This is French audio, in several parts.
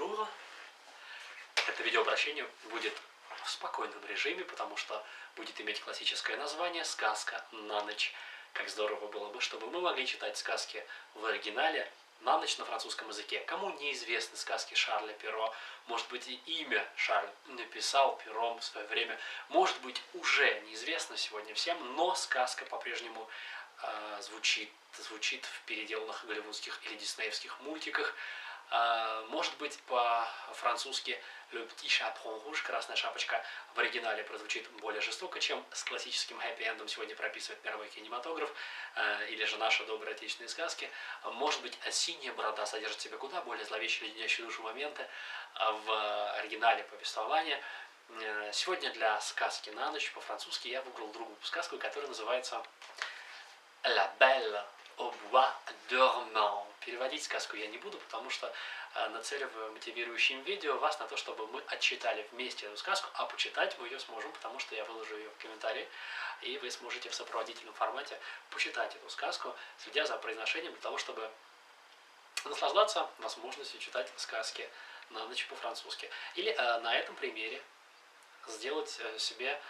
Bonjour. Это видеообращение будет в спокойном режиме, потому что будет иметь классическое название «Сказка на ночь». Как здорово было бы, чтобы мы могли читать сказки в оригинале на ночь на французском языке. Кому неизвестны сказки Шарля Перро, может быть, и имя Шарль написал пером в свое время, может быть, уже неизвестно сегодня всем, но сказка по-прежнему звучит в переделанных голливудских или диснеевских мультиках. Может быть, по-французски «Le petit chaperon rouge», «Красная шапочка» в оригинале прозвучит более жестоко, чем с классическим хэппи-эндом сегодня прописывает мировой кинематограф, или же наши добрые отечественные сказки. Может быть, «Синяя борода» содержит в себе куда более зловещие, леденящие душу моменты в оригинале повествования. Сегодня для сказки на ночь по-французски я выбрал другую сказку, которая называется «La Belle au bois dormant». Переводить сказку я не буду, потому что нацелив в мотивирующем видео вас на то, чтобы мы отчитали вместе эту сказку, а почитать мы ее сможем, потому что я выложу ее в комментарии, и вы сможете в сопроводительном формате почитать эту сказку, следя за произношением, для того, чтобы наслаждаться возможностью читать сказки на ночь по-французски. Или на этом примере сделать себе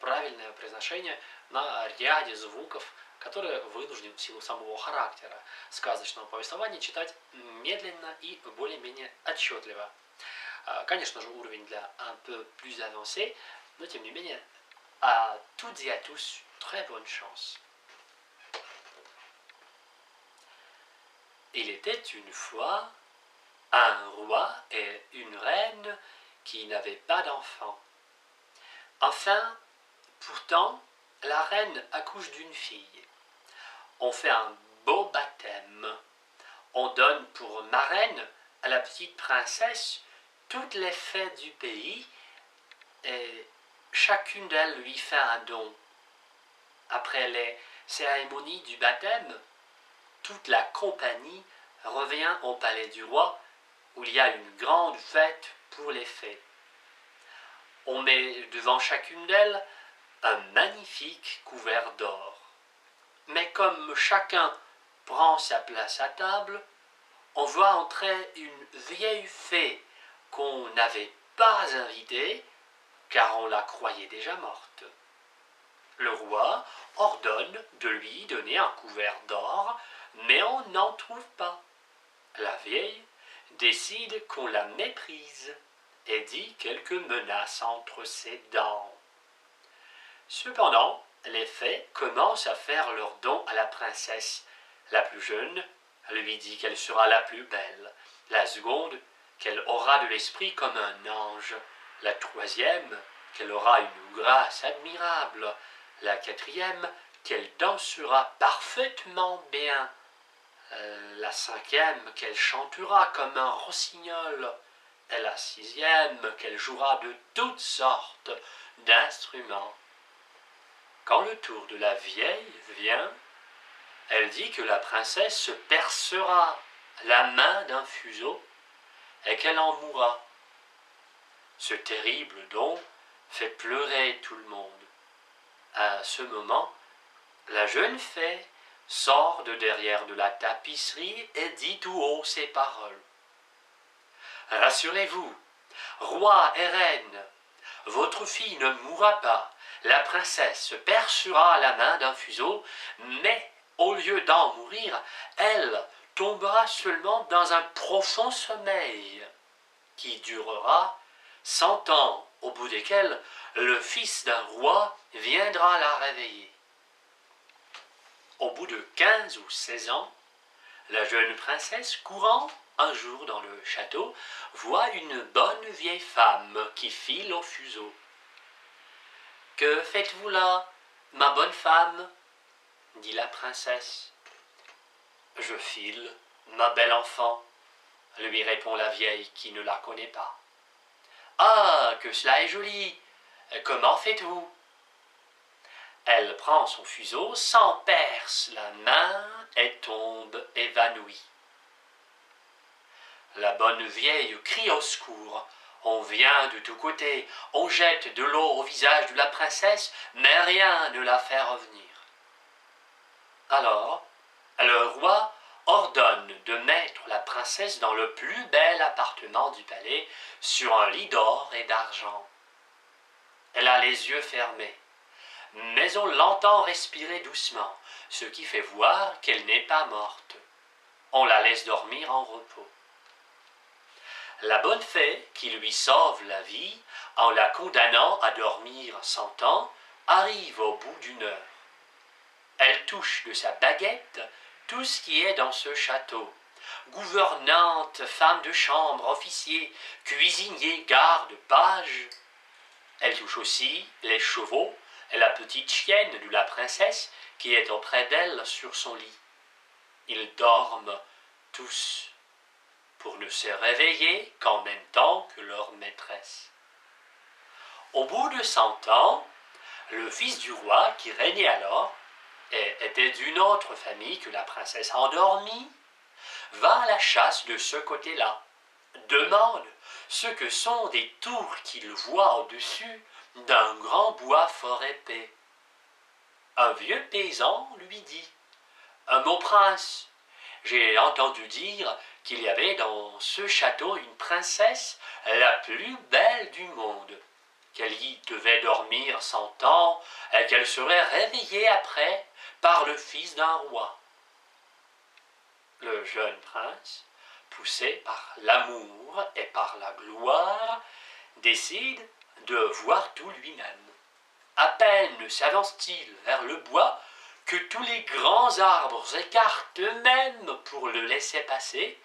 правильное произношение на ряде звуков, которые вынужден в силу самого характера сказочного повествования читать медленно и более-менее отчетливо. Конечно же, уровень для un peu plus avancé, но тем не менее, à toutes et à tous, très bonne chance. Il était une fois un roi et une reine qui n'avaient pas d'enfants. Enfin, pourtant, la reine accouche d'une fille. On fait un beau baptême. On donne pour marraine à la petite princesse toutes les fées du pays et chacune d'elles lui fait un don. Après les cérémonies du baptême, toute la compagnie revient au palais du roi où il y a une grande fête pour les fées. On met devant chacune d'elles un magnifique couvert d'or. Mais comme chacun prend sa place à table, on voit entrer une vieille fée qu'on n'avait pas invitée, car on la croyait déjà morte. Le roi ordonne de lui donner un couvert d'or, mais on n'en trouve pas. La vieille décide qu'on la méprise et dit quelques menaces entre ses dents. Cependant, les fées commencent à faire leur don à la princesse. La plus jeune lui dit qu'elle sera la plus belle. La seconde, qu'elle aura de l'esprit comme un ange. La troisième, qu'elle aura une grâce admirable. La quatrième, qu'elle dansera parfaitement bien. La cinquième, qu'elle chantera comme un rossignol. Et la sixième, qu'elle jouera de toutes sortes d'instruments. Quand le tour de la vieille vient, elle dit que la princesse se percera la main d'un fuseau et qu'elle en mourra. Ce terrible don fait pleurer tout le monde. À ce moment, la jeune fée sort de derrière de la tapisserie et dit tout haut ces paroles. « Rassurez-vous, roi et reine, votre fille ne mourra pas. La princesse percera la main d'un fuseau, mais au lieu d'en mourir, elle tombera seulement dans un profond sommeil qui durera 100 ans, au bout desquels le fils d'un roi viendra la réveiller. » Au bout de 15 ou 16 ans, la jeune princesse, courant un jour dans le château, voit une bonne vieille femme qui file au fuseau. « Que faites-vous là, ma bonne femme ?» dit la princesse. « Je file, ma belle enfant, » lui répond la vieille qui ne la connaît pas. « Ah, que cela est joli! Comment faites-vous » Elle prend son fuseau, s'en perce la main et tombe évanouie. La bonne vieille crie au secours. On vient de tous côtés, on jette de l'eau au visage de la princesse, mais rien ne la fait revenir. Alors, le roi ordonne de mettre la princesse princesse dans le plus bel appartement du palais, sur un lit d'or et d'argent. Elle a les yeux fermés, mais on l'entend respirer doucement, ce qui fait voir qu'elle n'est pas morte. On la laisse dormir en repos. La bonne fée, qui lui sauve la vie en la condamnant à dormir 100 ans, arrive au bout d'une heure. Elle touche de sa baguette tout ce qui est dans ce château. Gouvernante, femme de chambre, officier, cuisinier, garde, page. Elle touche aussi les chevaux et la petite chienne de la princesse qui est auprès d'elle sur son lit. Ils dorment tous pour ne se réveiller qu'en même temps que leur maîtresse. Au bout de 100 ans, le fils du roi qui régnait alors et était d'une autre famille que la princesse endormie, va à la chasse de ce côté-là, demande ce que sont des tours qu'il voit au-dessus d'un grand bois fort épais. Un vieux paysan lui dit « Mon prince, j'ai entendu dire qu'il y avait dans ce château une princesse la plus belle du monde, qu'elle y devait dormir 100 ans et qu'elle serait réveillée après par le fils d'un roi. » Le jeune prince, poussé par l'amour et par la gloire, décide de voir tout lui-même. À peine s'avance-t-il vers le bois que tous les grands arbres s'écartent eux-mêmes pour le laisser passer.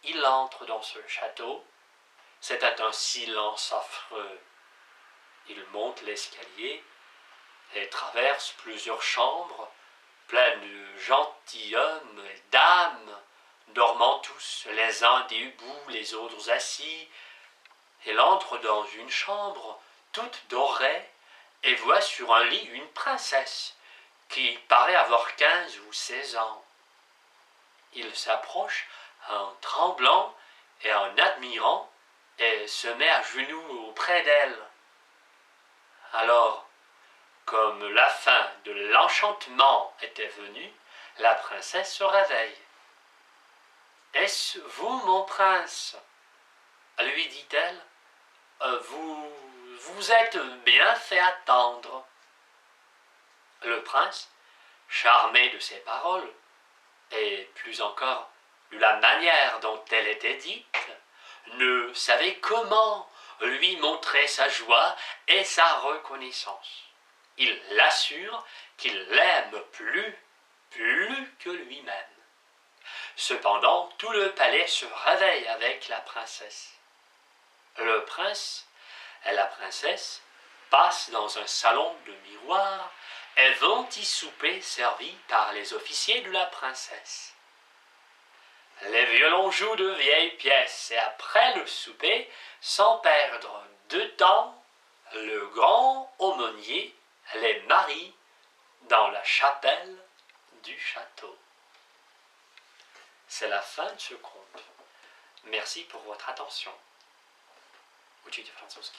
Il entre dans ce château. C'est un silence affreux. Il monte l'escalier et traverse plusieurs chambres pleines de gentilshommes et dames, dormant tous, les uns debout, les autres assis. Il entre dans une chambre toute dorée et voit sur un lit une princesse qui paraît avoir 15 ou 16 ans. Il s'approche en tremblant et en admirant et se met à genoux auprès d'elle. Alors, comme la fin de l'enchantement était venue, la princesse se réveille. « Est-ce vous, mon prince ?» lui dit-elle. « Vous êtes bien fait attendre. » Le prince, charmé de ces paroles, et plus encore de la manière dont elle était dite, ne savait comment lui montrer sa joie et sa reconnaissance. Il l'assure qu'il l'aime plus que lui-même. Cependant, tout le palais se réveille avec la princesse. Le prince et la princesse passent dans un salon de miroirs et vont y souper servis par les officiers de la princesse. Les violons jouent de vieilles pièces et après le souper, sans perdre de temps, le grand aumônier les marie dans la chapelle du château. C'est la fin de ce conte. Merci pour votre attention. Uczycie francuski.